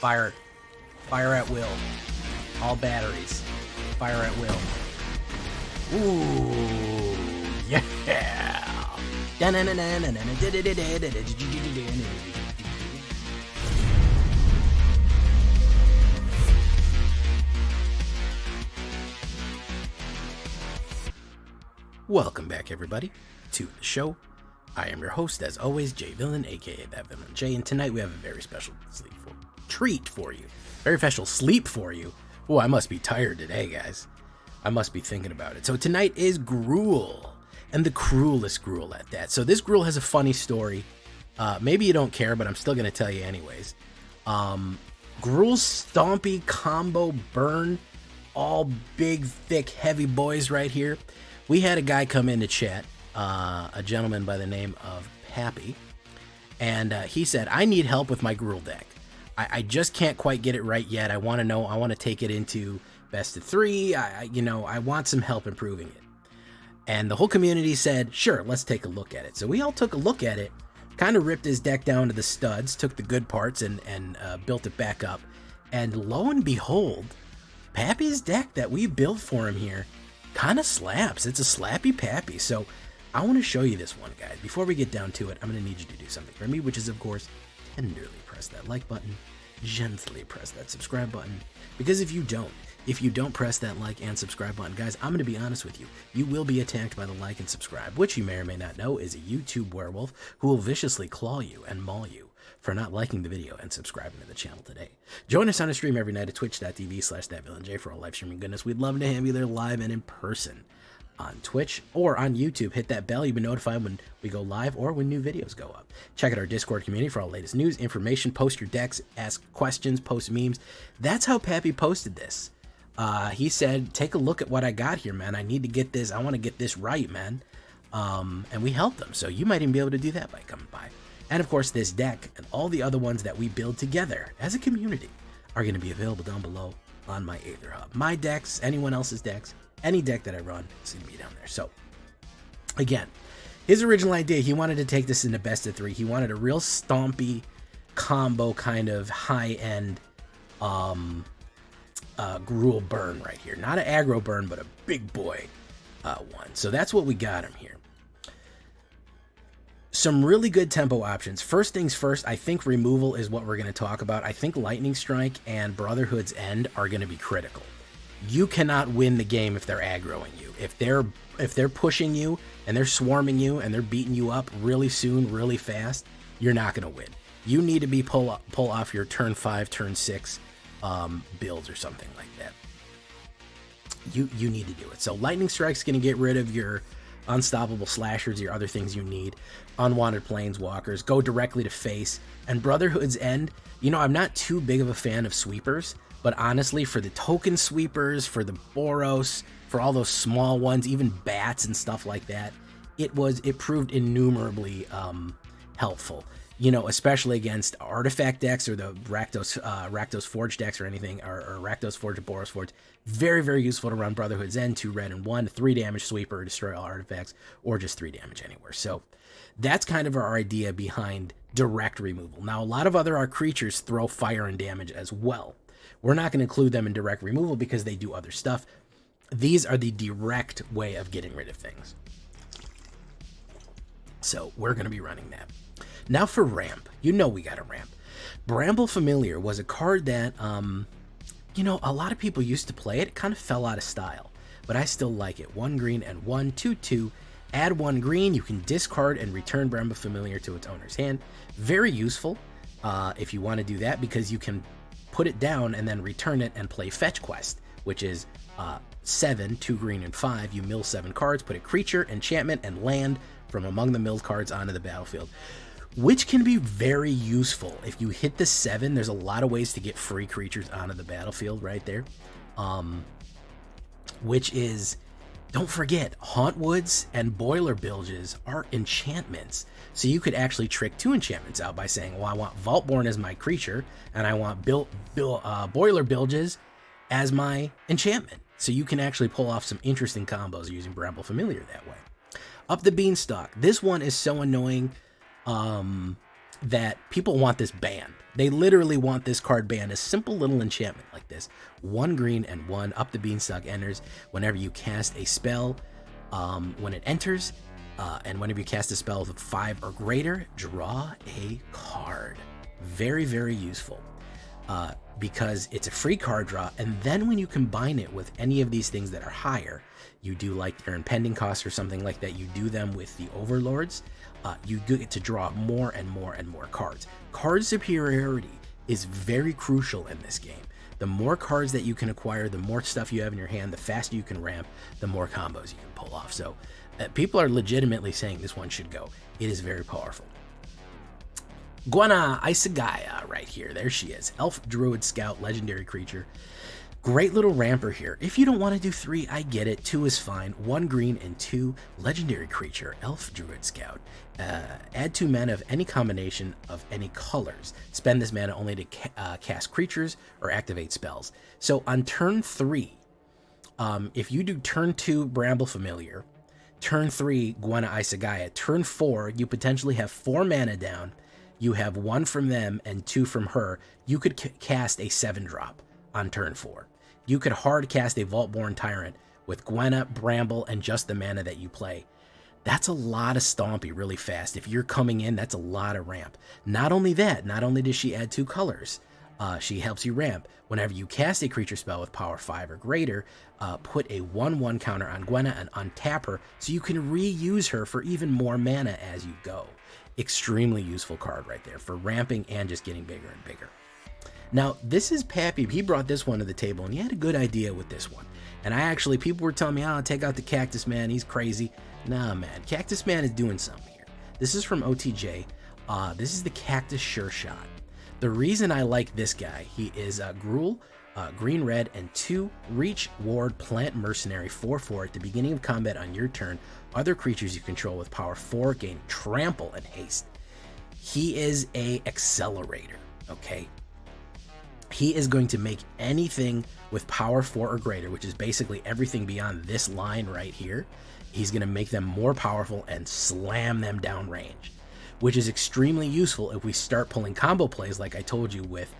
Fire. Fire at will. All batteries. Fire at will. Ooh, yeah. Welcome back, everybody, to the show. I am your host, as always, Jay Villain, aka That Villain Jay, and tonight we have a very special treat for you. Very special sleep for you. Oh, I must be tired today, guys. I must be thinking about it. So tonight is Gruul, and the cruelest Gruul at that. So this Gruul has a funny story. Maybe you don't care, but I'm still going to tell you anyways. Gruul Stompy combo burn. All big, thick, heavy boys right here. We had a guy come in to chat, a gentleman by the name of Pappy, and he said, I need help with my Gruul deck. I just can't quite get it right yet. I want to take it into best of 3. I want some help improving it. And the whole community said, sure, let's take a look at it. So we all took a look at it, kind of ripped his deck down to the studs, took the good parts and built it back up. And lo and behold, Pappy's deck that we built for him here kind of slaps. It's a slappy Pappy. So I want to show you this one, guys. Before we get down to it, I'm going to need you to do something for me, which is, of course, tenderly press that like button, gently press that subscribe button, because if you don't press that like and subscribe button, guys, I'm going to be honest with you, you will be attacked by the like and subscribe, which you may or may not know is a YouTube werewolf who will viciously claw you and maul you for not liking the video and subscribing to the channel today. Join us on a stream every night at twitch.tv/thatvillainj for all live streaming goodness. We'd love to have you there live and in person on Twitch or on YouTube. Hit that bell. You'll be notified when we go live or when new videos go up. Check out our Discord community for all the latest news, information, post your decks, ask questions, post memes. That's how Pappy posted this. He said, take a look at what I got here, man. I need to get this. I want to get this right, man. And we helped them. So you might even be able to do that by coming by. And of course, this deck and all the other ones that we build together as a community are going to be available down below on my AetherHub. My decks, anyone else's decks, any deck that I run is going to be down there. So again, his original idea, he wanted to take this into best of 3. He wanted a real stompy combo kind of high-end Gruul burn right here. Not an aggro burn, but a big boy one. So that's what we got him here. Some really good tempo options. First things first, I think removal is what we're going to talk about. I think Lightning Strike and Brotherhood's End are going to be critical. You cannot win the game if they're aggroing you. If they're pushing you and they're swarming you and they're beating you up really soon, really fast, you're not going to win. You need to be pull off your turn 5, turn 6 builds or something like that. You need to do it. So Lightning Strike's going to get rid of your unstoppable slashers, your other things you need, unwanted planeswalkers, go directly to face. And Brotherhood's End, I'm not too big of a fan of sweepers, but honestly, for the token sweepers, for the Boros, for all those small ones, even bats and stuff like that, it proved innumerably helpful. Especially against artifact decks or the Rakdos Forge decks or anything, or Rakdos Forge or Boros Forge. Very, very useful to run Brotherhood's End, 2 red and 1, 3 damage sweeper, destroy all artifacts, or just 3 damage anywhere. So that's kind of our idea behind direct removal. Now, a lot of our creatures throw fire and damage as well. We're not going to include them in direct removal because they do other stuff. These are the direct way of getting rid of things. So we're going to be running that. Now for ramp, we got a ramp. Bramble Familiar was a card that, a lot of people used to play it. It kind of fell out of style, but I still like it. 1 green and 1, 2/2. Add 1 green, you can discard and return Bramble Familiar to its owner's hand. Very useful if you want to do that, because you can put it down and then return it and play Fetch Quest, which is 7, 2 green and 5. You mill 7 cards, put a creature, enchantment, and land from among the milled cards onto the battlefield, which can be very useful. If you hit the 7, there's a lot of ways to get free creatures onto the battlefield right there. Which is, don't forget, Hauntwoods and Boiler Bilges are enchantments. So you could actually trick 2 enchantments out by saying, well, I want Vaultborn as my creature, and I want Boiler Bilges as my enchantment. So you can actually pull off some interesting combos using Bramble Familiar that way. Up the Beanstalk. This one is so annoying. that people want this banned. They literally want this card banned. A simple little enchantment like this. 1 green and 1 up the beanstalk enters whenever you cast a spell. When it enters, and whenever you cast a spell with 5 or greater, draw a card. Very, very useful. Because it's a free card draw, and then when you combine it with any of these things that are higher, you do like their impending cost or something like that, you do them with the overlords, you get to draw more and more and more cards. Card superiority is very crucial in this game. The more cards that you can acquire, the more stuff you have in your hand, the faster you can ramp, the more combos you can pull off. So people are legitimately saying this one should go. It is very powerful. Gwenna Isagaya right here. There she is. Elf Druid Scout, legendary creature. Great little ramper here. If you don't want to do 3, I get it. 2 is fine. 1 green and 2 legendary creature, Elf Druid Scout. Add 2 mana of any combination of any colors. Spend this mana only to cast creatures or activate spells. So on turn 3, if you do turn 2 Bramble Familiar, turn 3 Gwenna Isagaya, turn 4 you potentially have 4 mana down. You have 1 from them and 2 from her. You could cast a 7-drop on turn 4. You could hard cast a Vaultborn Tyrant with Gwenna, Bramble, and just the mana that you play. That's a lot of Stompy really fast. If you're coming in, that's a lot of ramp. Not only that, not only does she add 2 colors, she helps you ramp. Whenever you cast a creature spell with power 5 or greater, put a 1/1 counter on Gwenna and untap her so you can reuse her for even more mana as you go. Extremely useful card right there for ramping and just getting bigger and bigger. Now, this is Pappy. He brought this one to the table, and he had a good idea with this one. And people were telling me, oh, take out the Cactus Man. He's crazy. Nah, man. Cactus Man is doing something here. This is from OTJ. This is the Cactus Sure Shot. The reason I like this guy, he is Gruul, green, red, and 2 reach, ward, plant, mercenary, 4/4 at the beginning of combat on your turn. Other creatures you control with power 4 gain trample and haste. He is a accelerator, okay? He is going to make anything with power 4 or greater, which is basically everything beyond this line right here. He's going to make them more powerful and slam them down range, which is extremely useful if we start pulling combo plays like I told you with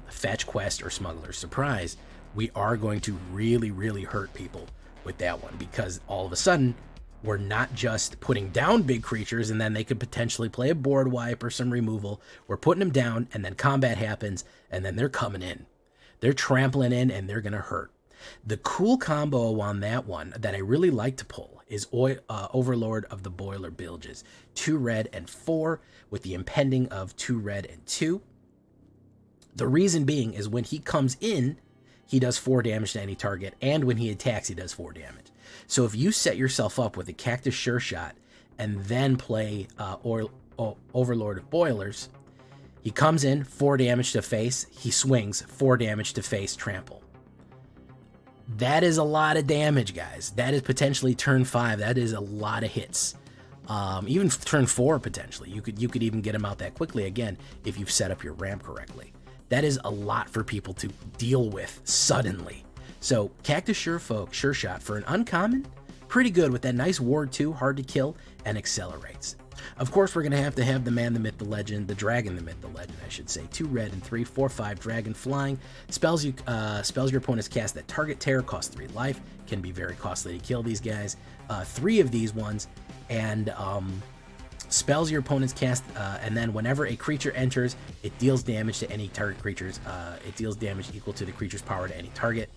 Fetch Quest or Smuggler's Surprise. We are going to really, really hurt people with that one, because all of a sudden we're not just putting down big creatures and then they could potentially play a board wipe or some removal. We're putting them down and then combat happens and then they're coming in. They're trampling in and they're going to hurt. The cool combo on that one that I really like to pull is Overlord of the Boiler Bilges. 2 red and 4 with the impending of 2 red and 2. The reason being is when he comes in, he does 4 damage to any target, and when he attacks, he does 4 damage. So if you set yourself up with a Cactus Sure Shot and then play Overlord of Boilers, he comes in, 4 damage to face, he swings, 4 damage to face, trample. That is a lot of damage, guys. That is potentially turn 5. That is a lot of hits. Even turn 4 potentially. You could even get him out that quickly again if you've set up your ramp correctly. That is a lot for people to deal with suddenly. So Cactus Sure Shot for an uncommon, pretty good with that nice ward 2, hard to kill, and accelerates. Of course, we're going to have the man, the myth, the legend, the dragon, the myth, the legend, I should say. 2 red and 3, 4/5 dragon flying. Spells your opponents cast that target terror, cost 3 life. Can be very costly to kill these guys. 3 of these ones, and spells your opponents cast, and then whenever a creature enters, it deals damage to any target creatures. It deals damage equal to the creature's power to any target.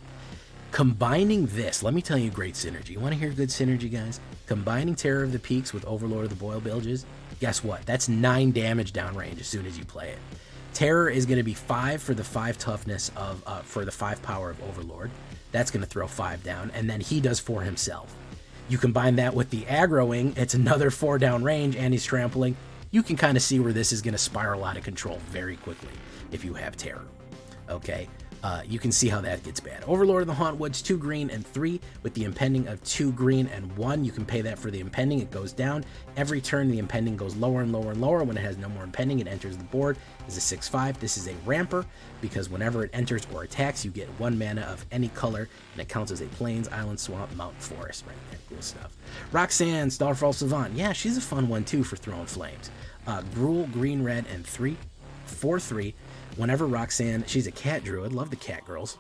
Combining this, let me tell you great synergy. You want to hear good synergy, guys? Combining Terror of the Peaks with Overlord of the Boil Bilges, guess what? That's 9 damage downrange as soon as you play it. Terror is going to be 5 for the 5 toughness of, for the 5 power of Overlord. That's going to throw 5 down, and then he does 4 himself. You combine that with the aggroing, it's another 4 down range, and he's trampling. You can kind of see where this is going to spiral out of control very quickly if you have Terror. Okay? You can see how that gets bad. Overlord of the Hauntwoods, 2 green and 3 with the impending of 2 green and 1. You can pay that for the impending. It goes down. Every turn, the impending goes lower and lower and lower. When it has no more impending, it enters the board. Is a 6/5. This is a ramper because whenever it enters or attacks, you get 1 mana of any color, and it counts as a plains, island, swamp, mountain, forest. Right there, cool stuff. Roxanne, Starfall Savant. Yeah, she's a fun one too for throwing flames. Gruul, green, red, and 3. 4/3. Whenever Roxanne, she's a cat druid, love the cat girls.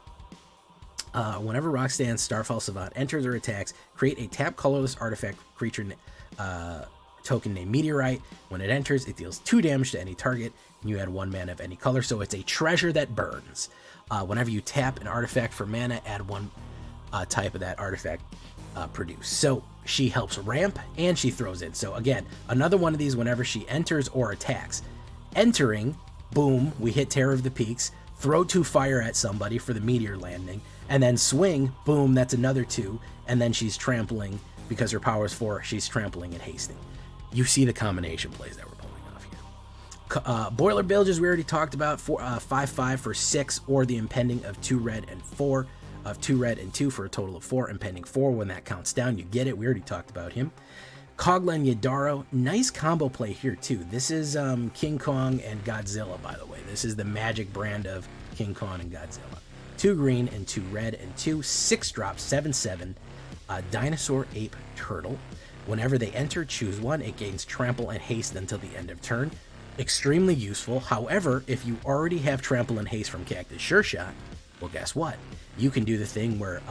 Whenever Roxanne Starfall Savant enters or attacks, create a tap colorless artifact creature token named Meteorite. When it enters, it deals 2 damage to any target, and you add 1 mana of any color, so it's a treasure that burns. Whenever you tap an artifact for mana, add 1 type of that artifact produced. So she helps ramp, and she throws in. So again, another one of these whenever she enters or attacks. Entering, boom, we hit Terror of the Peaks, throw 2 fire at somebody for the meteor landing, and then swing, boom, that's another 2, and then she's trampling, because her power is 4, she's trampling and hasting. You see the combination plays that we're pulling off here. Boiler Bilges we already talked about, 5/5 for 6, or the impending of 2 red and 4, of 2 red and 2 for a total of 4, impending 4. When that counts down, you get it. We already talked about him. Koglan Yadaro, nice combo play here too. This is King Kong and Godzilla, by the way. This is the magic brand of King Kong and Godzilla. 2 green and 2 red and 2, 6-drop, 7/7, Dinosaur Ape Turtle. Whenever they enter, choose 1. It gains trample and haste until the end of turn. Extremely useful. However, if you already have trample and haste from Cactus Sure Shot, well, guess what? You can do the thing where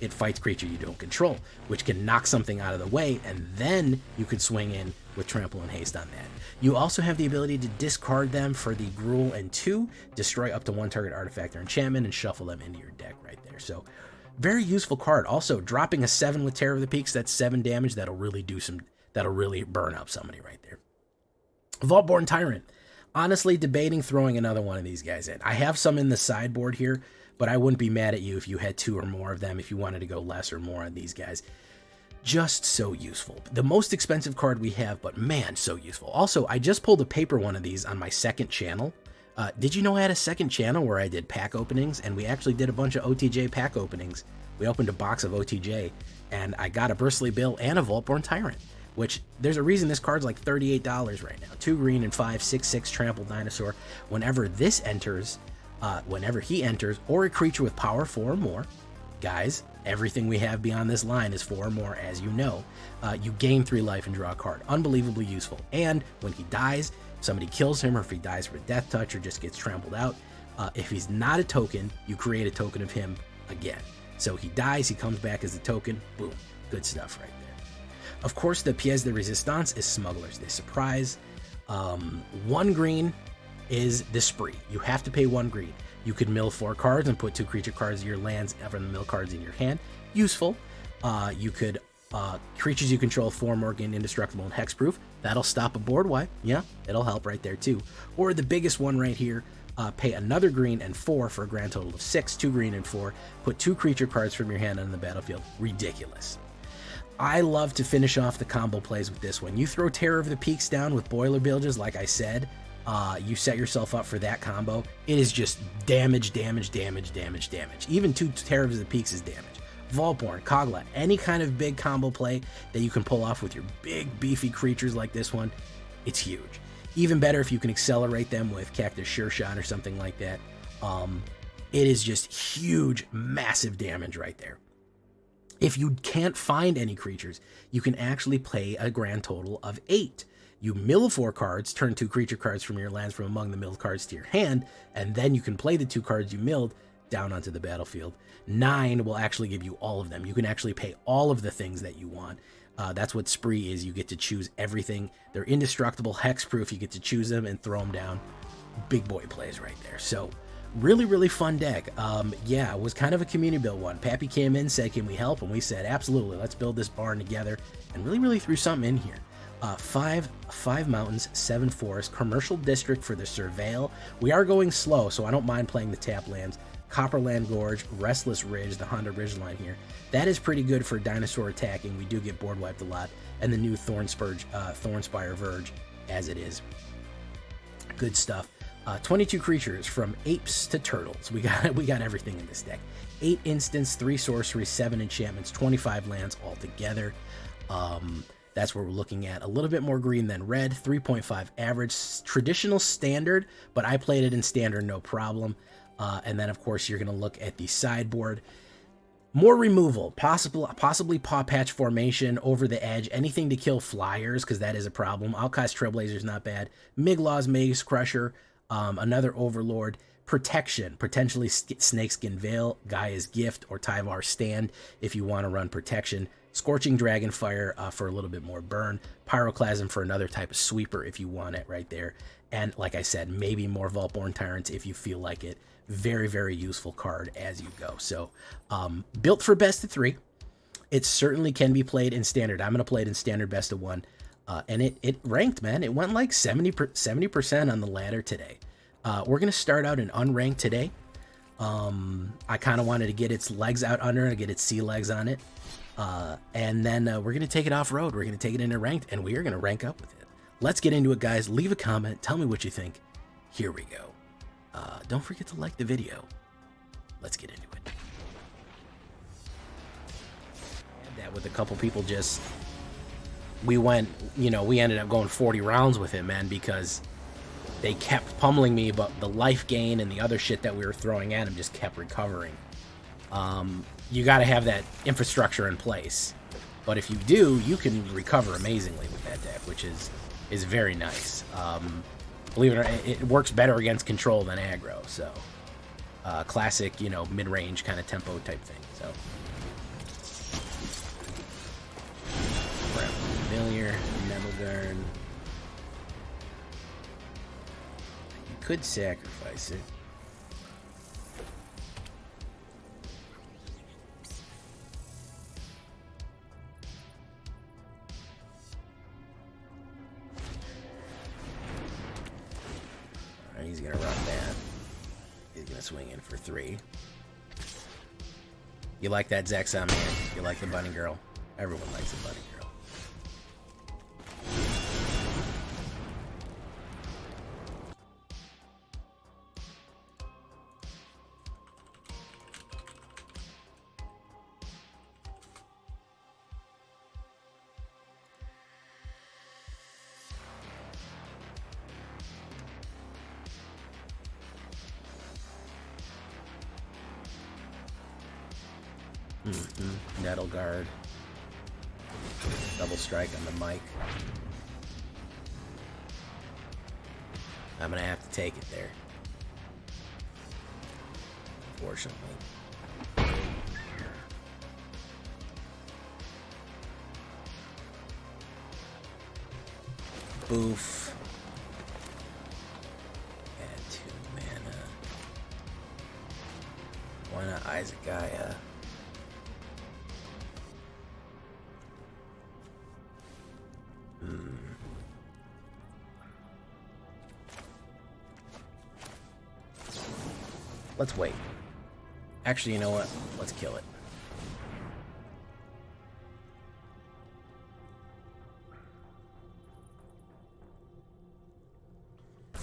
it fights creature you don't control, which can knock something out of the way, and then you can swing in with trample and haste on that. You also have the ability to discard them for the Gruul and 2, destroy up to 1 target artifact or enchantment, and shuffle them into your deck right there. So very useful card. Also, dropping a 7 with Terror of the Peaks, that's 7 damage. That'll really burn up somebody right there. Vaultborn Tyrant. Honestly, debating throwing another one of these guys in. I have some in the sideboard here, but I wouldn't be mad at you if you had 2 or more of them, if you wanted to go less or more on these guys. Just so useful. The most expensive card we have, but man, so useful. Also, I just pulled a paper one of these on my second channel. Did you know I had a second channel where I did pack openings, and we actually did a bunch of OTJ pack openings? We opened a box of OTJ, and I got a Bristly Bill and a Vaultborn Tyrant, which there's a reason this card's like $38 right now. 2 green and 5, 6/6 trample dinosaur. Whenever this enters, whenever he enters, or a creature with power 4 or more, guys, everything we have beyond this line is 4 or more, as you know. You gain 3 life and draw a card. Unbelievably useful. And when he dies, somebody kills him, or if he dies for death touch or just gets trampled out, if he's not a token, you create a token of him again. So he dies, he comes back as a token, boom, good stuff right there. Of course, the pièce de résistance is Smuggler's Day Surprise. 1 green is the spree. You have to pay 1 green. You could mill 4 cards and put 2 creature cards in your lands from the mill cards in your hand. Useful. You could creatures you control 4 more, gain indestructible and hexproof. That'll stop a board wipe. Yeah, it'll help right there too. Or the biggest one right here, pay another green and 4 for a grand total of 6, 2 green and 4. Put 2 creature cards from your hand on the battlefield. Ridiculous. I love to finish off the combo plays with this one. You throw Terror of the Peaks down with Boiler Bilges, like I said, you set yourself up for that combo. It is just damage, damage, damage, damage, damage. Even 2 Terror of the Peaks is damage. Vaultborn, Kogla, any kind of big combo play that you can pull off with your big beefy creatures like this one, it's huge. Even better if you can accelerate them with Cactus Sure Shot or something like that. It is just huge, massive damage right there. If you can't find any creatures, you can actually play a grand total of 8. You mill 4 cards, turn 2 creature cards from your lands from among the milled cards to your hand, and then you can play the 2 cards you milled down onto the battlefield. 9 will actually give you all of them. You can actually pay all of the things that you want. That's what Spree is. You get to choose everything. They're indestructible, hexproof. You get to choose them and throw them down. Big boy plays right there. So really, really fun deck. Yeah, it was kind of a community build one. Pappy came in, said, can we help? And we said, absolutely. Let's build this barn together, and really threw something in here. 5 mountains, 7 forests, commercial district for the Surveil. We are going slow, so I don't mind playing the tap lands. Copperland Gorge, Restless Ridge, the Honda Ridgeline here. That is pretty good for dinosaur attacking. We do get board wiped a lot. And the new Thornspire Verge, as it is. Good stuff. 22 creatures from apes to turtles. We got everything in this deck. 8 instants, 3 sorcery, 7 enchantments, 25 lands altogether. That's where we're looking at. A little bit more green than red. 3.5 average. Traditional standard, but I played it in standard no problem. And then, of course, you're going to look at the sideboard. More removal, possibly paw patch formation, over the edge, anything to kill flyers, because that is a problem. Outcast Trailblazer's not bad. Miglaw's Maze Crusher, another Overlord. Protection, potentially Snakeskin Veil, Gaia's Gift, or Tyvar's Stand if you want to run protection. Scorching Dragonfire for a little bit more burn. Pyroclasm for another type of sweeper if you want it right there. And like I said, maybe more Vaultborn Tyrants if you feel like it. Very, very useful card as you go. So, built for best of 3. It certainly can be played in standard. I'm going to play it in standard best of 1. And it ranked, man. It went like 70% on the ladder today. We're going to start out in unranked today. I kind of wanted to get its legs out under and get its sea legs on it. And then we're going to take it off-road. We're going to take it into ranked, and we are going to rank up with it. Let's get into it, guys. Leave a comment. Tell me what you think. Here we go. Don't forget to like the video. Let's get into it. And that with a couple people just... We ended up going 40 rounds with it, man, because they kept pummeling me, but the life gain and the other shit that we were throwing at him just kept recovering. You got to have that infrastructure in place. But if you do, you can recover amazingly with that deck, which is very nice. Believe it or not, it works better against control than aggro. So, classic, mid-range kind of tempo type thing. So, familiar, Metal Guard. You could sacrifice it. He's going to run that. He's going to swing in for 3. You like that, Zaxxon, man? You like the bunny girl? Everyone likes the bunny girl. Nettle Guard. Double strike on the mic. I'm gonna have to take it there. Unfortunately. Boof. Add 2 mana. Why not Isaac Gaia? Let's wait. Actually, you know what? Let's kill it.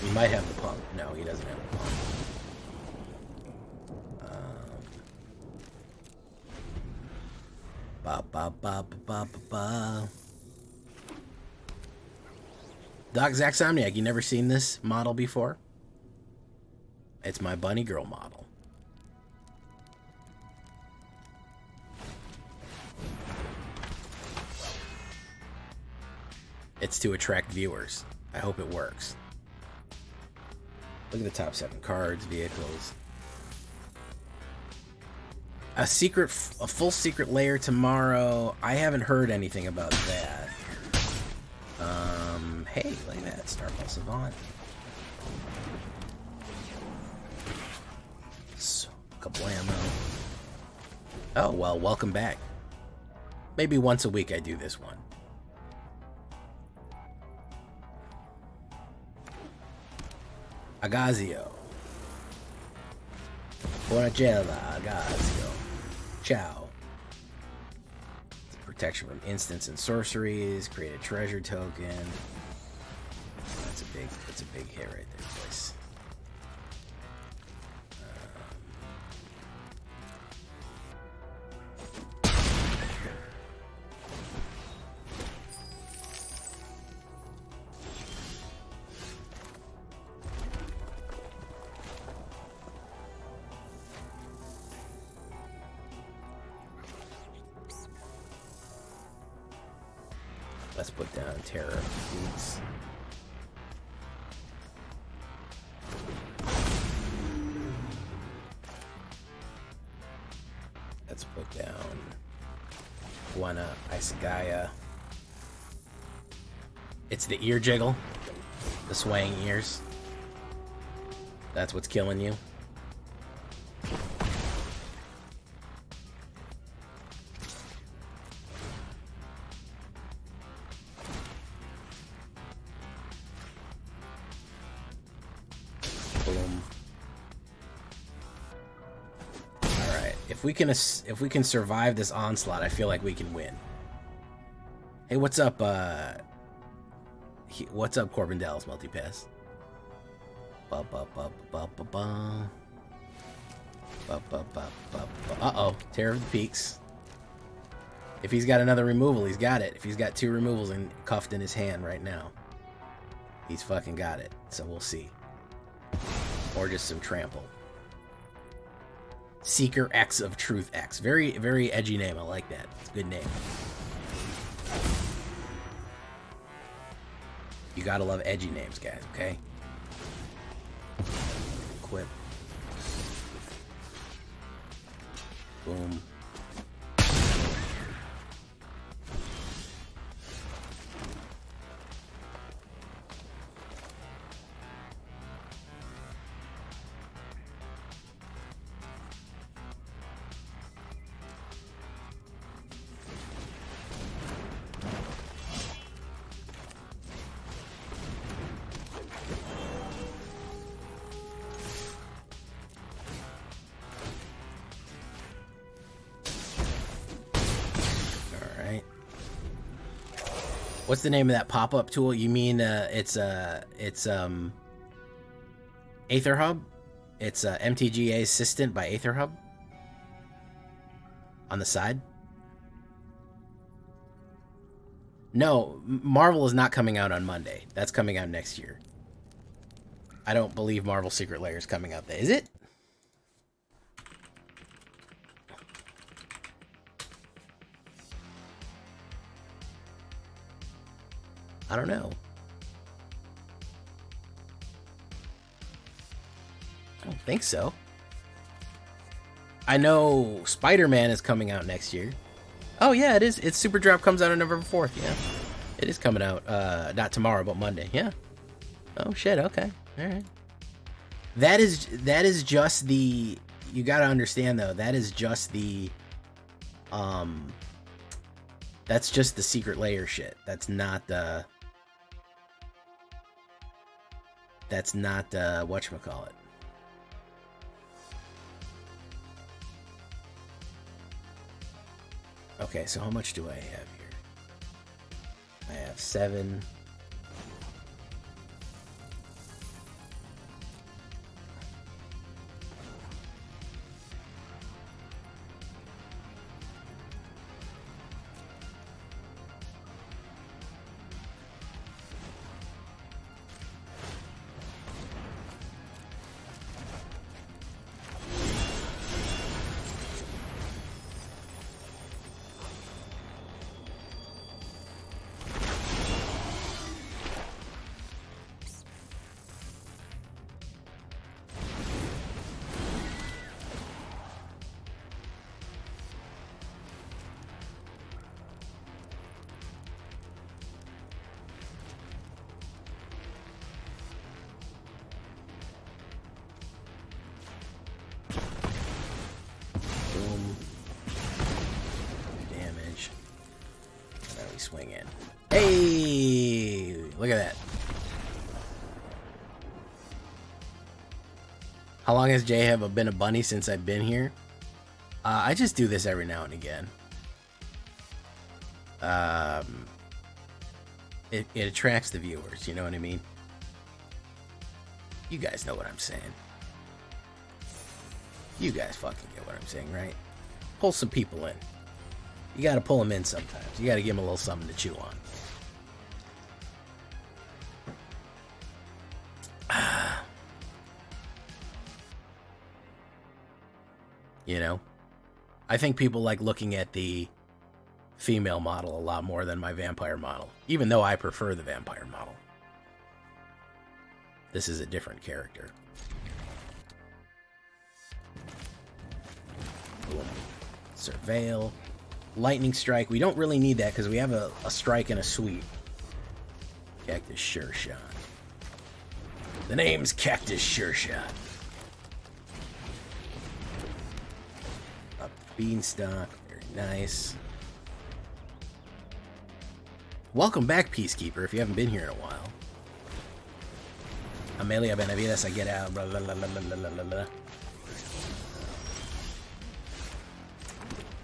He might have the pump. No, he doesn't have the pump. Ba ba ba ba ba ba. Doc Zaxomniac, you never seen this model before? It's my bunny girl model. It's to attract viewers. I hope it works. Look at the top 7 cards, vehicles. A full secret layer tomorrow. I haven't heard anything about that. Hey, look at that, Starfall Savant. So, couple ammo. Oh, well, welcome back. Maybe once a week I do this one. Agazio. Boragella, Agazio. Ciao. Protection from instants and sorceries. Create a treasure token. That's a big hit right there, boys. Let's put down Terror Boots. Let's put down Buena Isagaya. It's the ear jiggle. The swaying ears. That's what's killing you. Boom. Alright. If we can survive this onslaught, I feel like we can win. Hey, what's up, what's up, Corbin Dallas Multipass? Uh-oh, Terror of the Peaks. If he's got another removal, he's got it. If he's got 2 removals and cuffed in his hand right now, he's fucking got it. So we'll see. Or just some trample. Seeker X of Truth X. Very, very edgy name. I like that. It's a good name. You gotta love edgy names, guys, okay? Equip. Boom. What's the name of that pop-up tool? You mean it's AetherHub? It's MTGA Assistant by AetherHub on the side. No, Marvel is not coming out on Monday. That's coming out next year. I don't believe Marvel Secret Lair is coming out there. Is it? I don't know. I don't think so. I know Spider-Man is coming out next year. Oh yeah, it is. It's Super Drop comes out on November 4th. Yeah, it is coming out. Not tomorrow, but Monday. Yeah. Oh shit. Okay. All right. That is just the. You gotta understand though. That is just the. That's just the Secret Lair shit. That's not the. That's not whatchamacallit. Okay, so how much do I have here? I have 7. Swing in. Hey, look at that. How long has Jay been a bunny since I've been here? I just do this every now and again. It attracts the viewers, you know what I mean? You guys know what I'm saying. You guys fucking get what I'm saying, right? Pull some people in. You gotta pull them in sometimes. You gotta give them a little something to chew on. You know? I think people like looking at the female model a lot more than my vampire model, even though I prefer the vampire model. This is a different character. Boom. Surveil. Lightning Strike. We don't really need that because we have a strike and a sweep. Cactus Sure Shot. The name's Cactus Sure Shot. A Beanstalk. Very nice. Welcome back, Peacekeeper, if you haven't been here in a while. Amelia Benavides, I get out. Blah, blah, blah, blah, blah, blah, blah.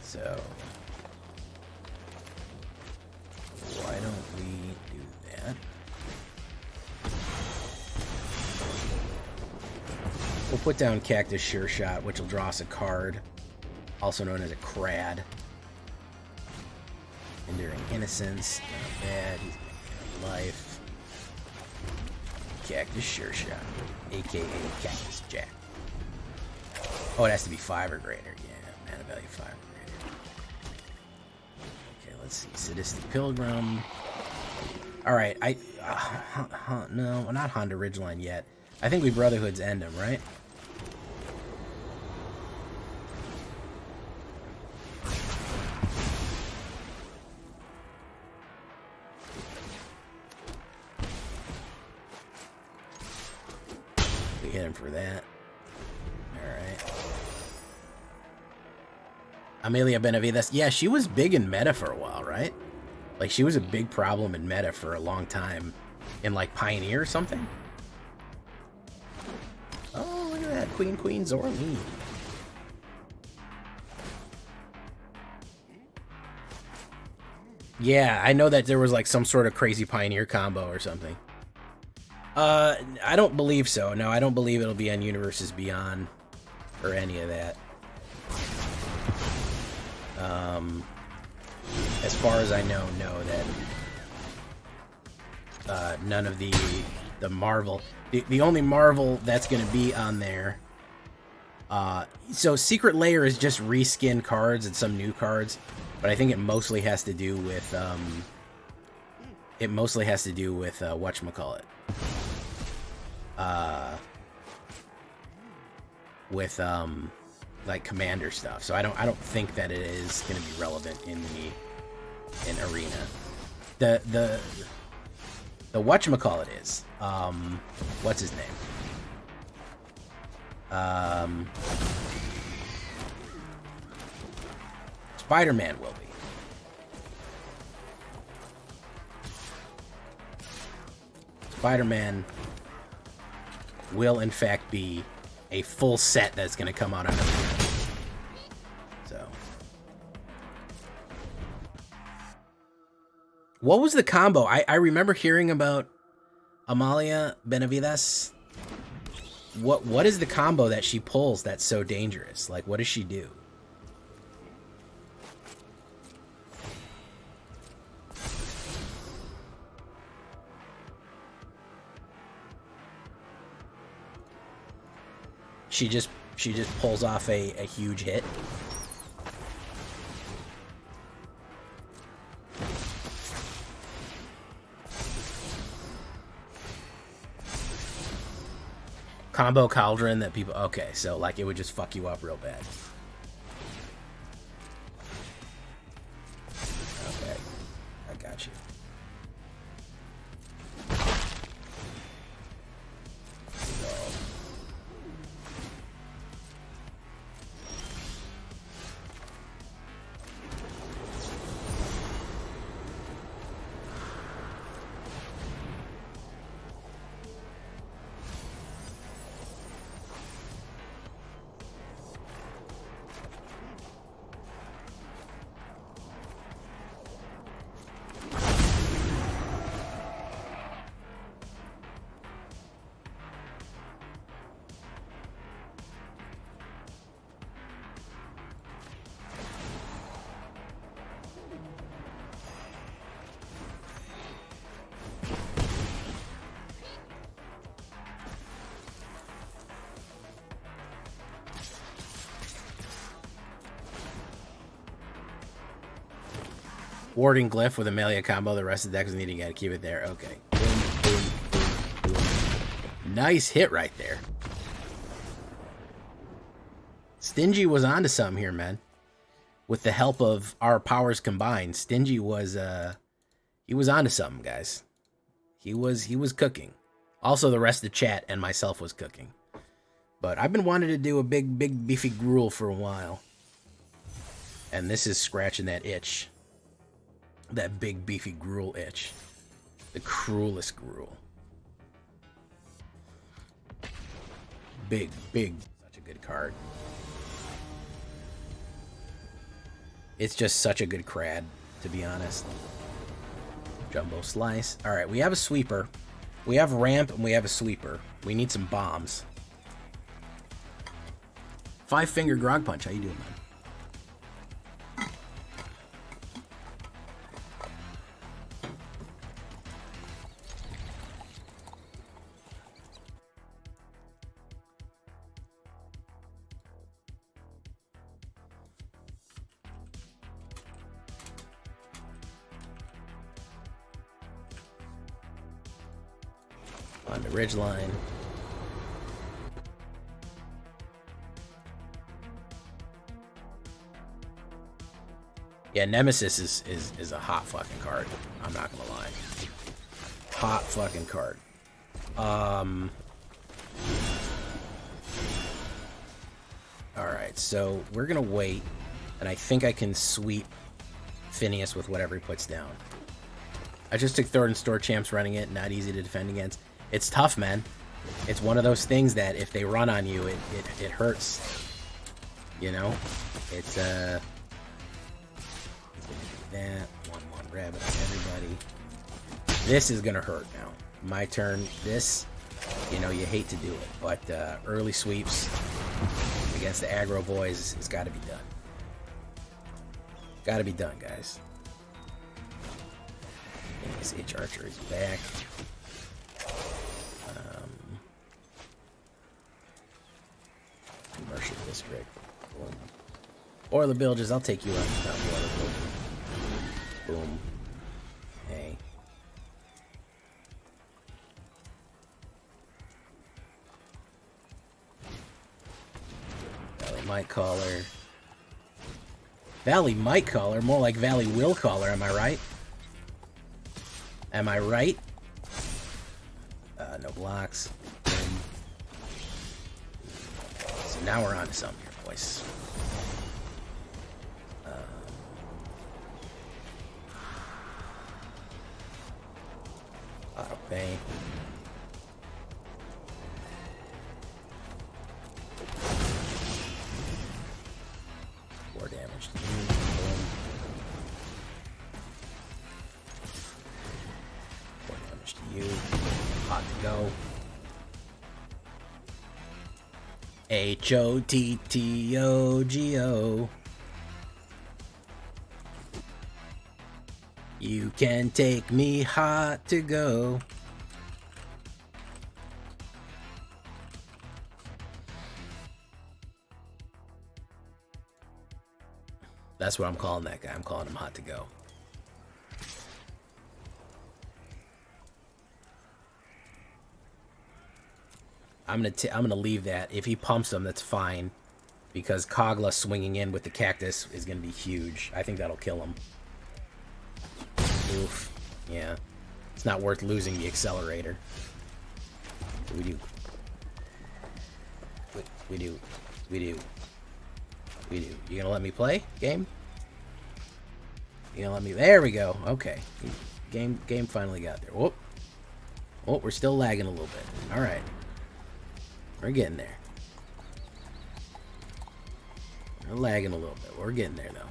So, why don't we do that? We'll put down Cactus Sure Shot, which will draw us a card, also known as a Crad. Enduring Innocence, not bad. He's making life. Cactus Sure Shot, aka Cactus Jack. Oh, it has to be 5 or greater. Yeah, mana value 5 or greater. Okay, let's see. Sadistic Pilgrim. Alright, no, not Honda Ridgeline yet. I think we Brotherhood's End him, right? We hit him for that. Alright. Amelia Benavides. Yeah, she was big in meta for a while, right? Like, she was a big problem in meta for a long time. In, like, Pioneer or something? Oh, look at that. Queen Zorleen. Yeah, I know that there was, like, some sort of crazy Pioneer combo or something. I don't believe so. No, I don't believe it'll be on Universes Beyond or any of that. As far as I know, no, that none of the Marvel, the only Marvel that's going to be on there. So Secret Lair is just reskin cards and some new cards, but I think it mostly has to do with whatchamacallit. With like Commander stuff. So I don't think that it is going to be relevant in Arena. The whatchamacallit is what's his name? Spider-Man will be. Spider-Man will in fact be a full set that's going to come out on Arena. So, what was the combo? I remember hearing about Amalia Benavides. What is the combo that she pulls that's so dangerous? Like, what does she do? She just pulls off a huge hit. Combo Cauldron that people... Okay, so like it would just fuck you up real bad. Okay, I got you. Warding Glyph with Amelia combo. The rest of the deck is needing. You gotta keep it there. Okay. Boom, boom, boom, boom. Nice hit right there. Stingy was onto something here, man. With the help of our powers combined, Stingy was he was onto something, guys. He was cooking. Also, the rest of the chat and myself was cooking. But I've been wanting to do a big beefy Gruul for a while. And this is scratching that itch. That big beefy Gruul itch. The cruelest Gruul. Big. Such a good card. It's just such a good crad, to be honest. Jumbo Slice. Alright, we have a sweeper. We have ramp and we have a sweeper. We need some bombs. 5-finger Grog Punch. How you doing, man? On the ridgeline. Yeah, Nemesis is a hot fucking card. I'm not gonna lie. Hot fucking card. Alright, so we're gonna wait, and I think I can sweep Phineas with whatever he puts down. I just took third and store champs running it, not easy to defend against. It's tough, man. It's one of those things that if they run on you, it hurts. You know? It's that 1/1 rabbit on everybody. This is gonna hurt now. My turn. This, you know, you hate to do it, but early sweeps against the aggro boys has got to be done. Got to be done, guys. This H Archer is back. Commercial district. Oiler Bilges, I'll take you out. Boom. Hey. Valley Might Caller. Valley Might Caller? More like Valley Will Caller, am I right? Am I right? No blocks. Boom. So now we're on to something here, boys. Auto pay. More damage to you. Boom. More damage to you. Hot to go. HOTTOGO. You can take me hot to go. That's what I'm calling that guy. I'm calling him hot to go. I'm gonna leave that. If he pumps him, that's fine, because Kogla swinging in with the cactus is gonna be huge. I think that'll kill him. Oof. Yeah. It's not worth losing the accelerator. We do. You gonna let me play, game? You gonna let me? There we go. Okay. Game finally got there. Whoop. Oh, we're still lagging a little bit. All right. We're getting there. We're lagging a little bit. We're getting there, though.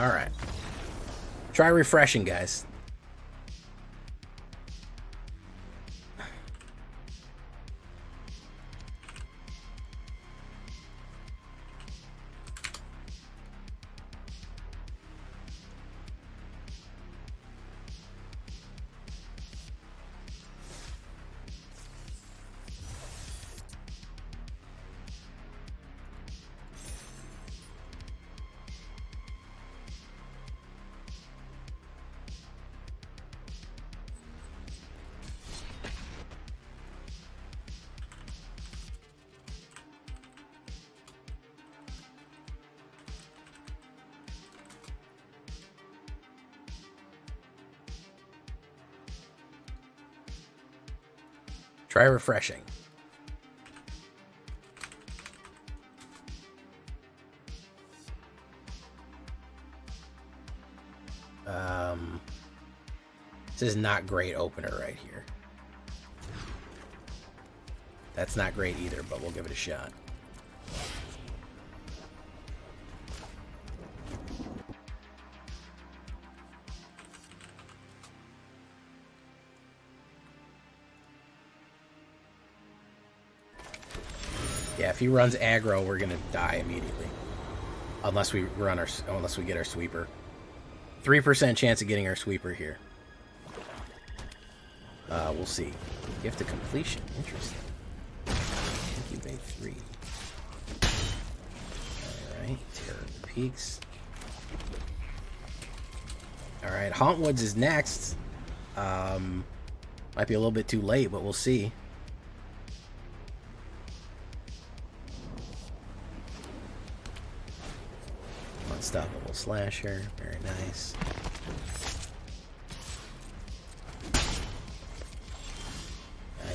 Alright. Try refreshing, guys. Try refreshing. This is not great opener right here. That's not great either, but we'll give it a shot. Yeah, if he runs aggro, we're gonna die immediately. Unless we get our sweeper. 3% chance of getting our sweeper here. We'll see. Gift of completion. Interesting. Incubate 3. Alright, Terror of the Peaks. Alright, Hauntwoods is next. Might be a little bit too late, but we'll see. Unstoppable Slasher. Very nice.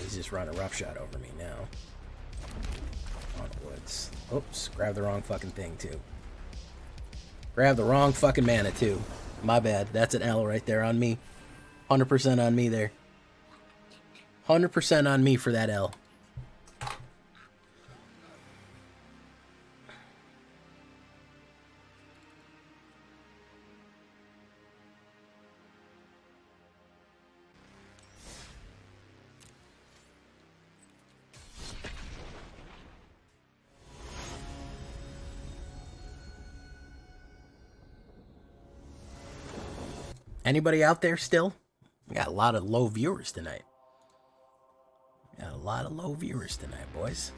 He's just running roughshod over me now. Hauntwoods. Oops, grab the wrong fucking thing too. Grab the wrong fucking mana too. My bad. That's an L right there on me. 100% on me there. 100% on me for that L. Anybody out there still? We got a lot of low viewers tonight. Got a lot of low viewers tonight, boys.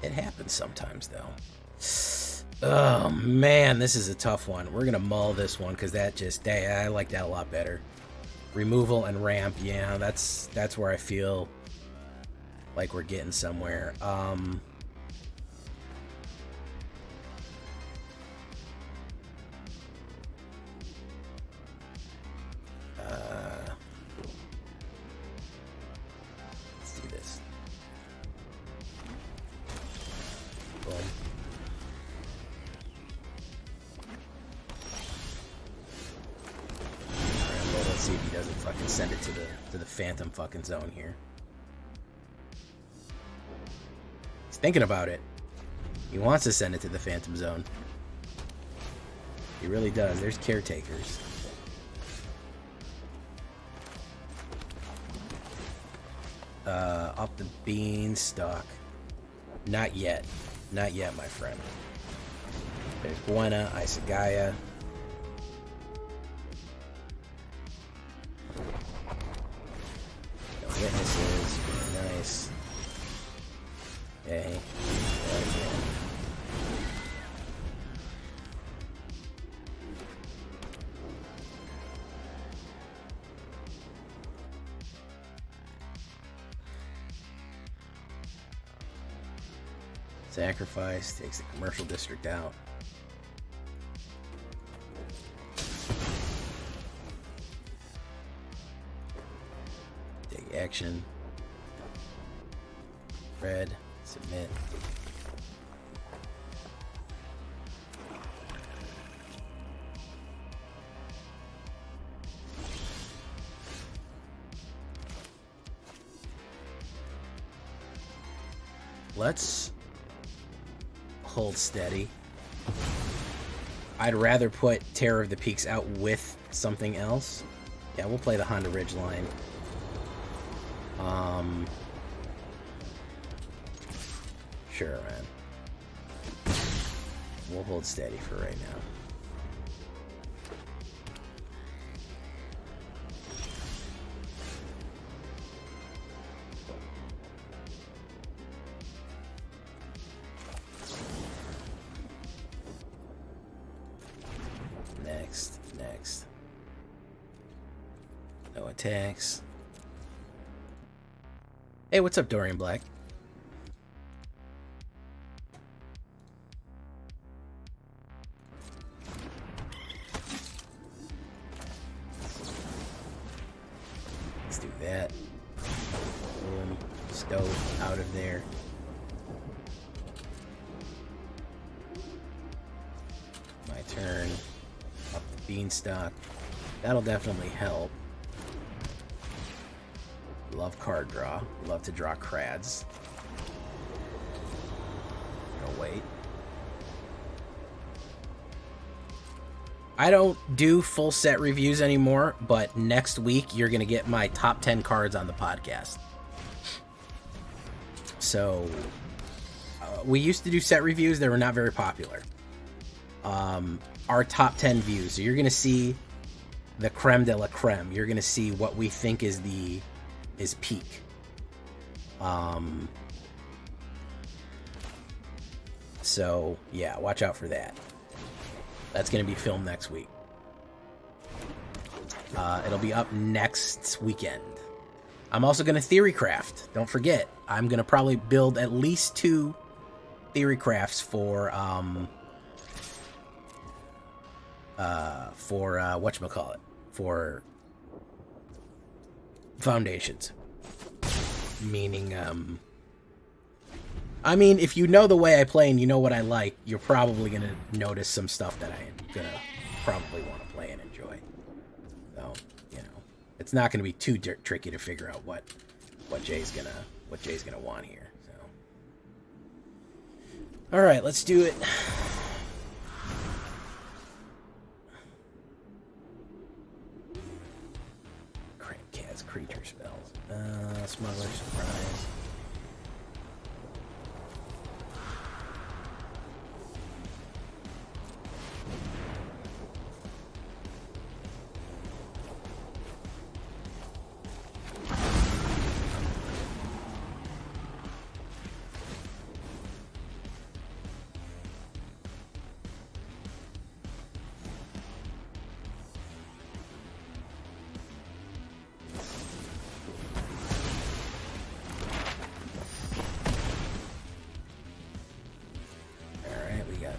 It happens sometimes, though. Oh, man, this is a tough one. We're going to mull this one because that just... I like that a lot better. Removal and ramp, yeah, that's where I feel like we're getting somewhere. Let's do this. Boom. Let's see if he doesn't fucking send it to the phantom fucking zone here. He's thinking about it. He wants to send it to the phantom zone. He really does. There's caretakers. Up the beanstalk. Not yet. Not yet, my friend. There's Buena, Isagaya. No witnesses. Very nice. Okay. Sacrifice takes the commercial district out. Take action. Red. Submit. Let's hold steady. I'd rather put Terror of the Peaks out with something else. Yeah, we'll play the Honda Ridgeline. Sure, man. We'll hold steady for right now. Next. No attacks. Hey, what's up, Dorian Black? Let's do that. Boom. Stove out of there. My turn. Up the beanstalk. That'll definitely help. Love card draw. Love to draw crads. No, wait. I don't do full set reviews anymore, but next week you're going to get my top 10 cards on the podcast. So, we used to do set reviews. They were not very popular. Our top 10 views. So you're going to see the creme de la creme. You're going to see what we think is peak. So, yeah, watch out for that. That's going to be filmed next week. It'll be up next weekend. I'm also going to theory craft. Don't forget, I'm going to probably build at least 2 theory crafts for whatchamacallit, for foundations. Meaning, I mean, if you know the way I play and you know what I like, you're probably going to notice some stuff that I'm going to probably want to play and enjoy. So, you know, it's not going to be too tricky to figure out what Jay's going to want here. So, all right, let's do it. Cat's creature spells. Smuggler Surprise.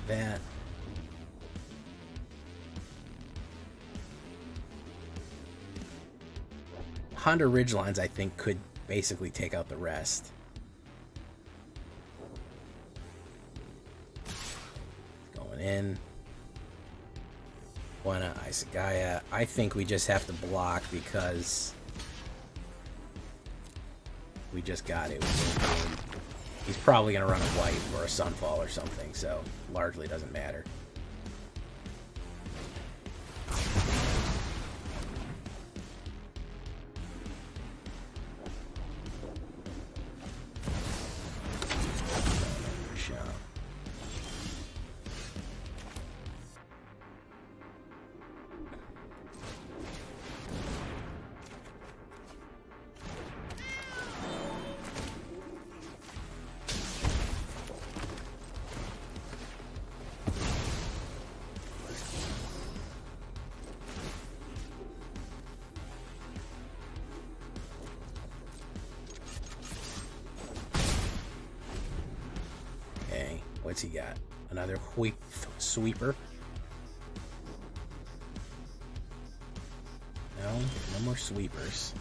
That. Honda Ridgelines, I think, could basically take out the rest. Going in. Buena Isagaya. I think we just have to block because we just got it. He's probably going to run a white or a Sunfall or something, so largely doesn't matter. What's he got? Another sweeper? No more sweepers.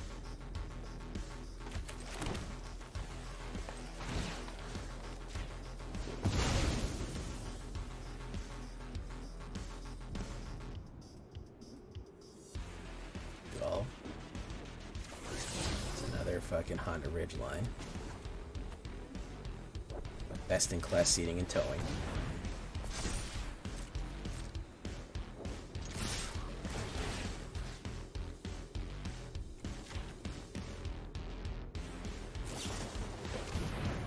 Well, it's another fucking Honda Ridgeline. Best in class seating and towing.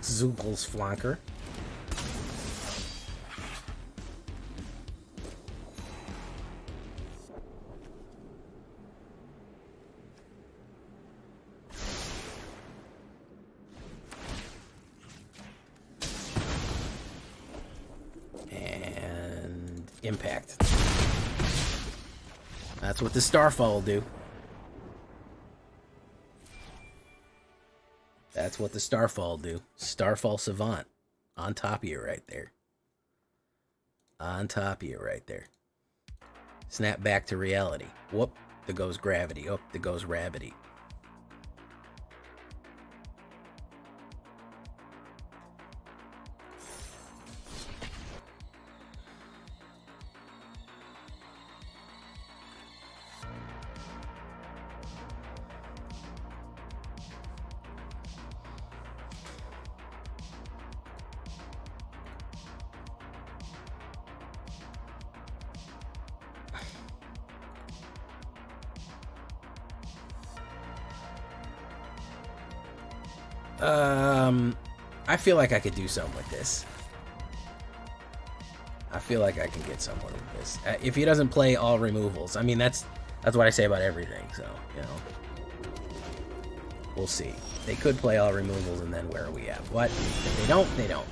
Zugel's flanker. And impact. That's what the Starfall will do. That's what the Starfall will do. Starfall Savant. On top of you right there. On top of you right there. Snap back to reality. Whoop. There goes gravity. Oh, there goes rabbity. I feel like I could do something with this. I feel like I can get somewhere with this. If he doesn't play all removals, I mean, that's what I say about everything, so, you know. We'll see. They could play all removals, and then where are we at? What? If they don't, they don't.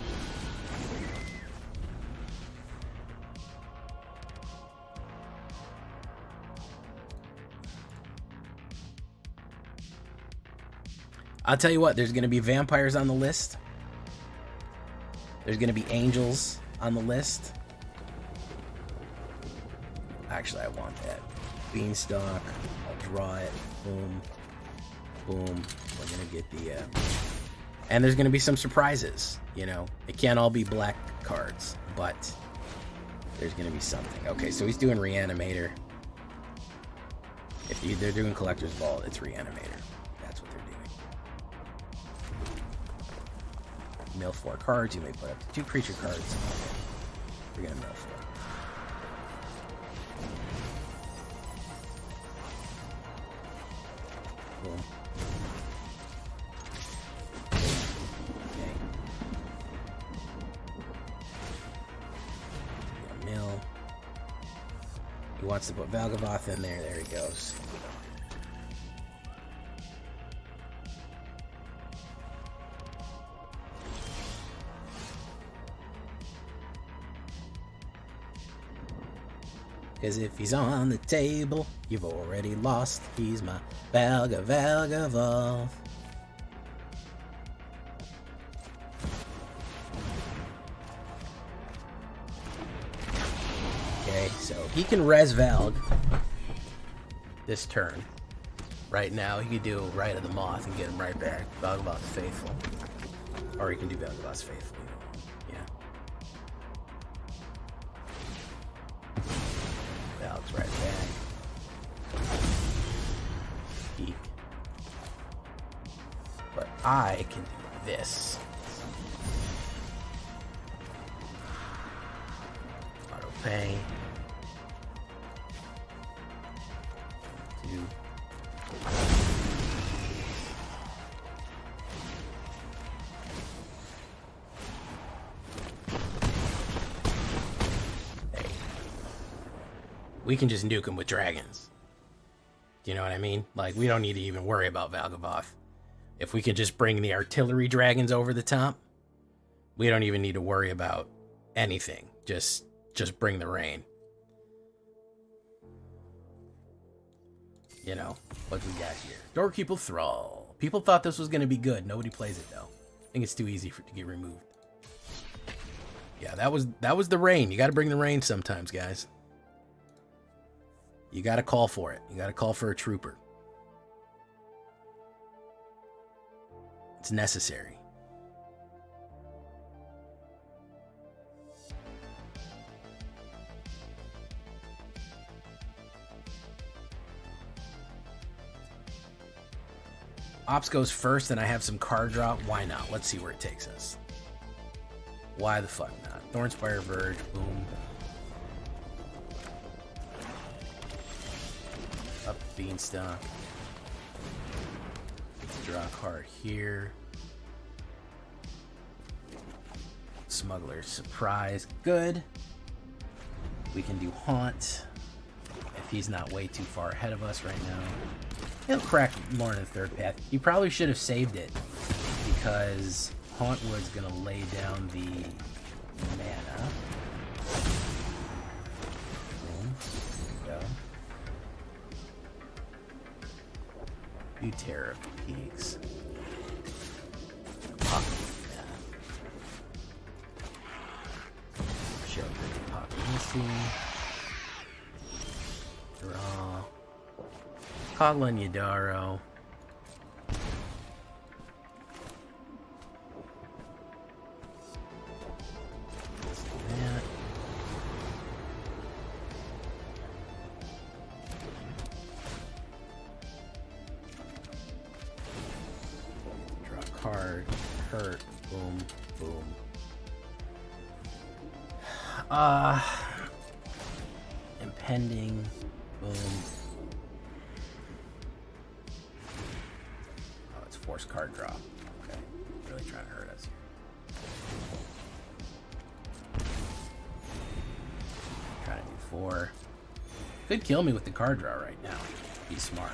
I'll tell you what, there's going to be vampires on the list. There's going to be angels on the list. Actually, I want that. Beanstalk. I'll draw it. Boom. Boom. We're going to get the... And there's going to be some surprises, you know. It can't all be black cards, but there's going to be something. Okay, so he's doing Reanimator. If they're doing Collector's Vault, it's Reanimator. That's what they're doing. Mill 4 cards. You may put up to 2 creature cards. We're going to mill 4. Boom. Okay. Mill. He wants to put Valgavoth in there. There he goes. Because if he's on the table, you've already lost. He's my Valgavoth. Okay, so he can res Valg this turn. Right now, he could do Rite of the Moth and get him right back. Valgavoth's Faithful. Or he can do Valgavoth's Faithful. Valg's right back. Peek. But I can do this. Auto pay. 2. We can just nuke him with dragons. Do you know what I mean? Like, we don't need to even worry about Valgavoth. If we can just bring the artillery dragons over the top, we don't even need to worry about anything. Just bring the rain. You know, what we got here? Doorkeeper Thrall. People thought this was going to be good. Nobody plays it, though. I think it's too easy to get removed. Yeah, that was the rain. You got to bring the rain sometimes, guys. You got to call for it. You got to call for a trooper. It's necessary. Ops goes first, and I have some card drop. Why not? Let's see where it takes us. Why the fuck not? Thornspire Verge. Boom. Up Beanstalk. Let's draw a card here. Smuggler's Surprise. Good. We can do Haunt if he's not way too far ahead of us right now. He'll crack more in the third path. He probably should have saved it because Haunt was going to lay down the mana. Boom. There we go. Do Terror of the Peaks. Draw. Coglin Yadaro. That. Draw a card. Hurt. Boom. Boom. Impending. Boom. Oh, it's forced card draw. Okay. Really trying to hurt us here. Trying to do 4. Could kill me with the card draw right now. Be smart.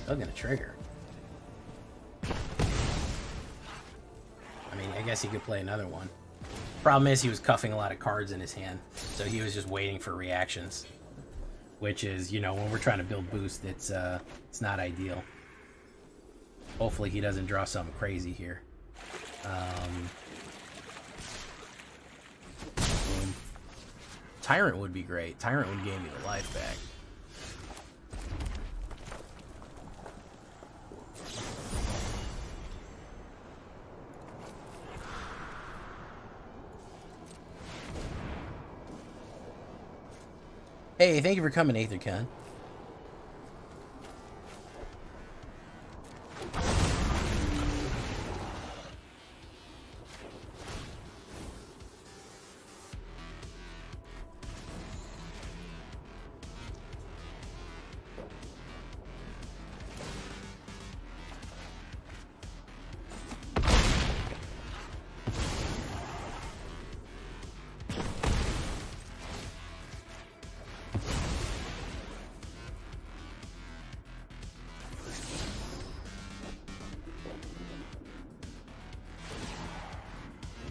Still gonna trigger. I mean, I guess he could play another one. Problem is he was cuffing a lot of cards in his hand, so he was just waiting for reactions. Which is, you know, when we're trying to build boost, it's not ideal. Hopefully he doesn't draw something crazy here. Boom. Tyrant would be great. Tyrant would gain me the life back. Hey, thank you for coming, AetherHub.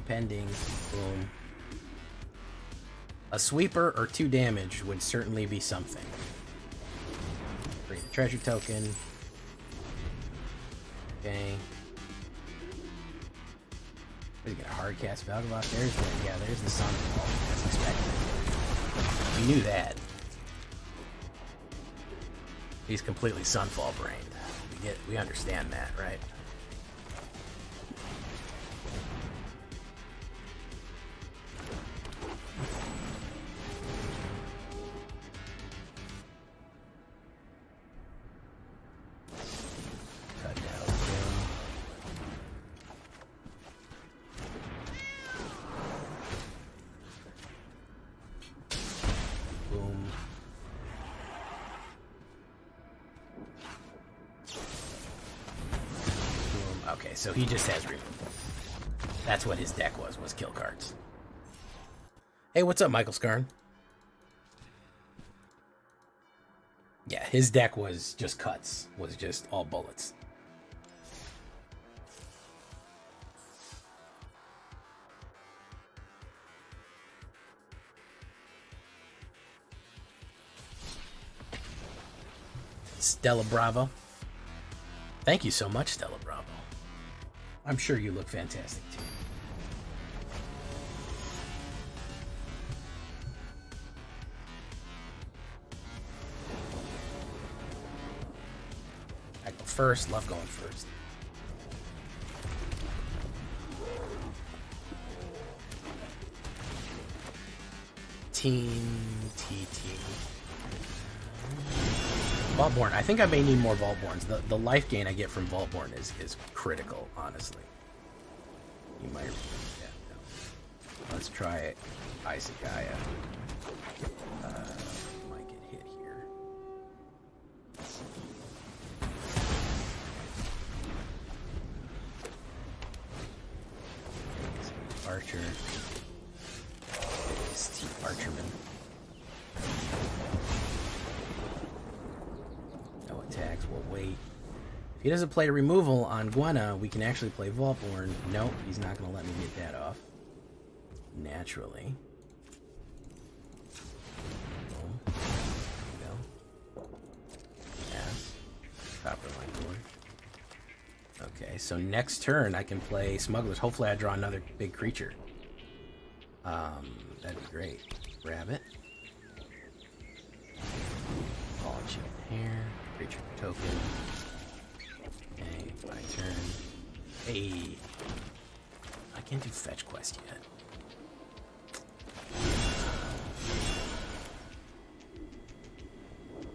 Pending. Boom. A sweeper or 2 damage would certainly be something. Bring the treasure token. Okay. What, you got a hard cast Valgavoth? There's the, yeah, there's the Sunfall. That's expected. We knew that. He's completely Sunfall brained. We understand that, right? Boom. so he just has removal. That's what his deck was kill cards. Hey, what's up, Michael Skarn? Yeah, his deck was just cuts. Was just all bullets. Stella Bravo. Thank you so much, Stella Bravo. I'm sure you look fantastic too. I go first, love going first. Team TT. Vaultborn. I think I may need more Vaultborns. The life gain I get from Vaultborn is critical, honestly. You might... Yeah, no. Let's try it. Isagaya. Might get hit here. Archer. Steve Archerman. No attacks, we'll wait. If he doesn't play removal on Gwenna, we can actually play Vaultborn. Nope, he's not going to let me get that off. Naturally. Boom. There we go. Yes. Copper line board. Okay, so next turn I can play Smugglers. Hopefully I draw another big creature. That'd be great. Grab it. Ball and shield here. Creature token. Okay, my turn. Hey. I can't do fetch quest yet.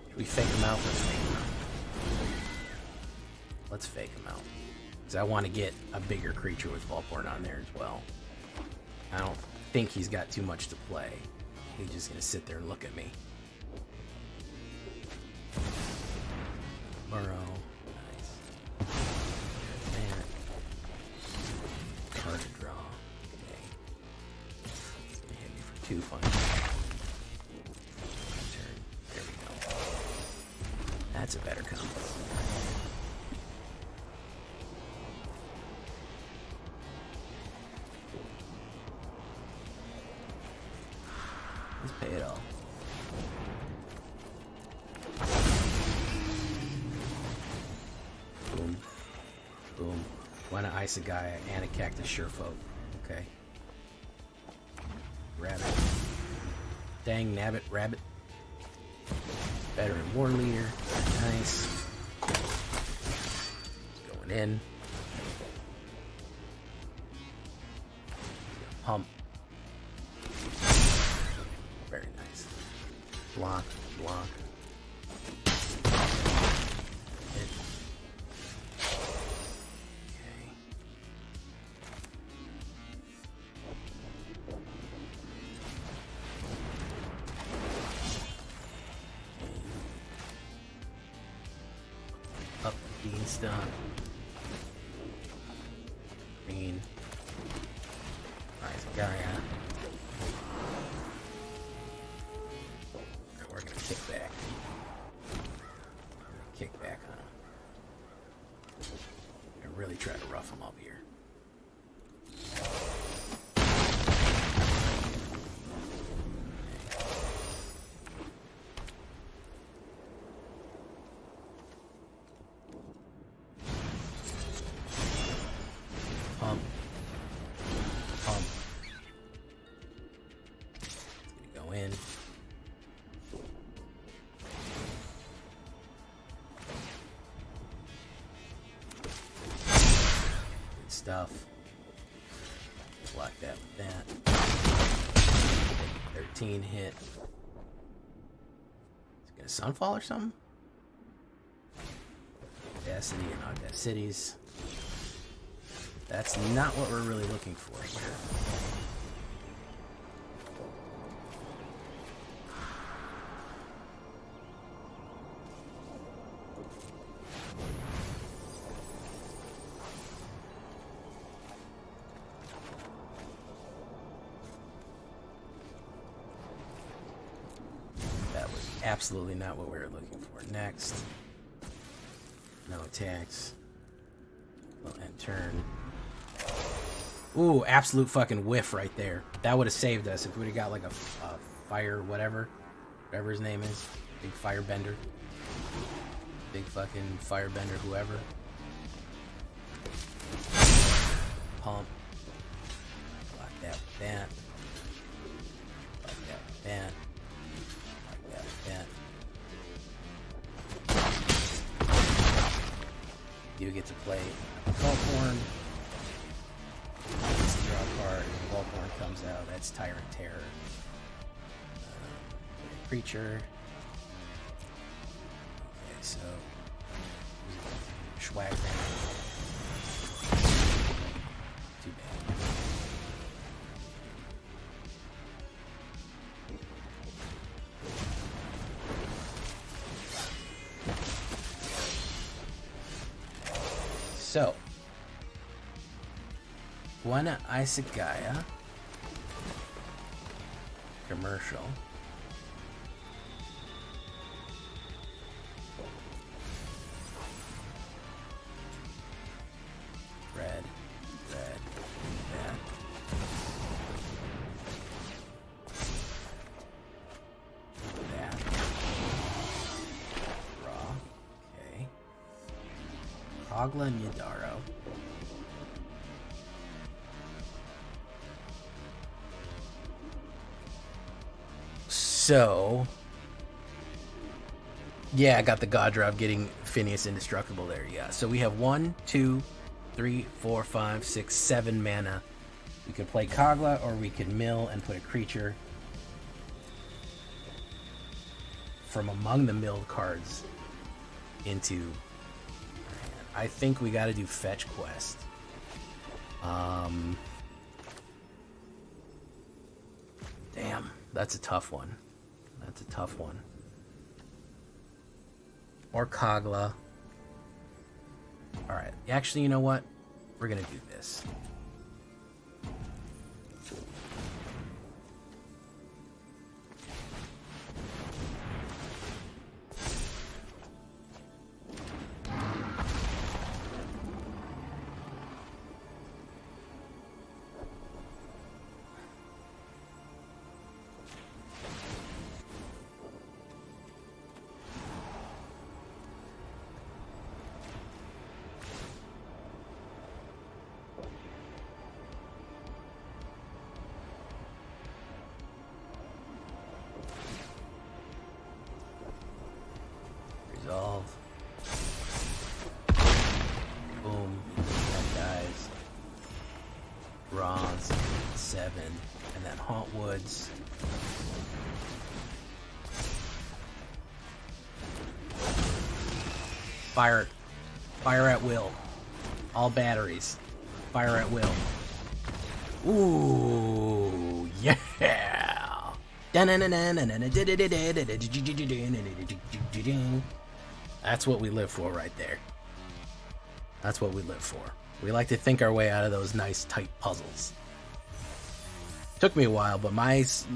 Should we fake him out? Let's fake him out. Let's fake him out. Because I want to get a bigger creature with Vaultborn on there as well. I don't think he's got too much to play. He's just going to sit there and look at me. Burrow. Nice. Man. Card to draw. Okay. It's going to hit me for 2 fun. Turn. There we go. That's a better combo. Let's pay it all. Boom. Boom. One Isagaya and a Cactus Surefoot. Okay. Rabbit. Dang, nabbit, rabbit. Veteran War Leader. Nice. It's going in. Pump. Very nice. Block, block. Hit. Okay. Up the beanstalk. Green. Nice Gaia. We're gonna kick back. Kick back on him. And really try to rough him up here. Pump. Pump. It's gonna go in. Stuff. Block that with that. 13 hit. Is it gonna Sunfall or something? Audacity and Audacities. That's not what we're really looking for here. absolutely not what we were looking for. Next. No attacks. We'll end turn. Ooh, absolute fucking whiff right there. That would have saved us if we would have got like a fire whatever his name is. Big firebender. Big fucking firebender whoever. Pump. Block that with that. Block that with that. Block that with that. You get to play Volthorn. Draw card. Volthorn comes out. That's Tyrant Terror. Creature. Okay, so Schwag Too bad. So Buena Isagaya commercial. Red, that. That. Raw. Okay. Hogla and Yadaro. So, yeah, I got the God Drop getting Phineas indestructible there. Yeah, so we have 1, 2, 3, 4, 5, 6, 7 mana. We could play Kogla, or we could mill and put a creature from among the milled cards into. I think we got to do Fetch Quest. Damn, that's a tough one. That's a tough one. Or Kogla. Alright, actually, you know what? We're gonna do this. Resolve. Boom. That dies. Bronze. 7. And then Haunt Woods. Fire. Fire at will. All batteries. Fire at will. Ooh. Yeah. That's what we live for right there. That's what we live for. We like to think our way out of those nice tight puzzles. Took me a while, but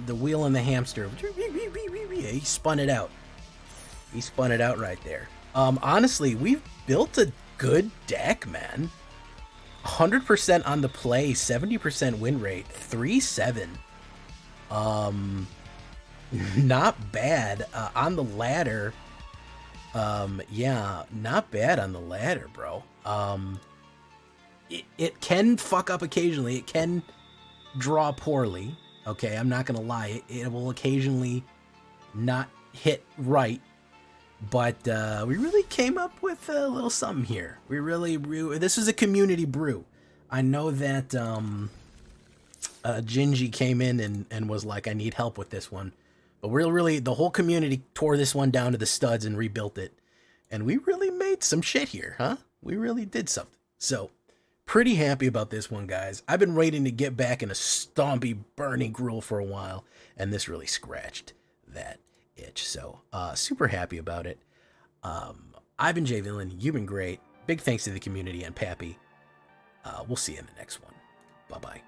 the wheel and the hamster, he spun it out. He spun it out right there. Honestly, we've built a good deck, man. 100% on the play, 70% win rate, 3-7. Not bad. On the ladder, yeah, not bad on the ladder, bro. It can fuck up occasionally. It can draw poorly. Okay, I'm not gonna lie. It will occasionally not hit right. But we really came up with a little something here. We really this is a community brew. I know that Gingy came in and was like, I need help with this one. But really, the whole community tore this one down to the studs and rebuilt it. And we really made some shit here, huh? We really did something. So, pretty happy about this one, guys. I've been waiting to get back in a stompy, burning Gruul for a while. And this really scratched that itch. So, super happy about it. I've been Jay Villain. You've been great. Big thanks to the community and Pappy. We'll see you in the next one. Bye-bye.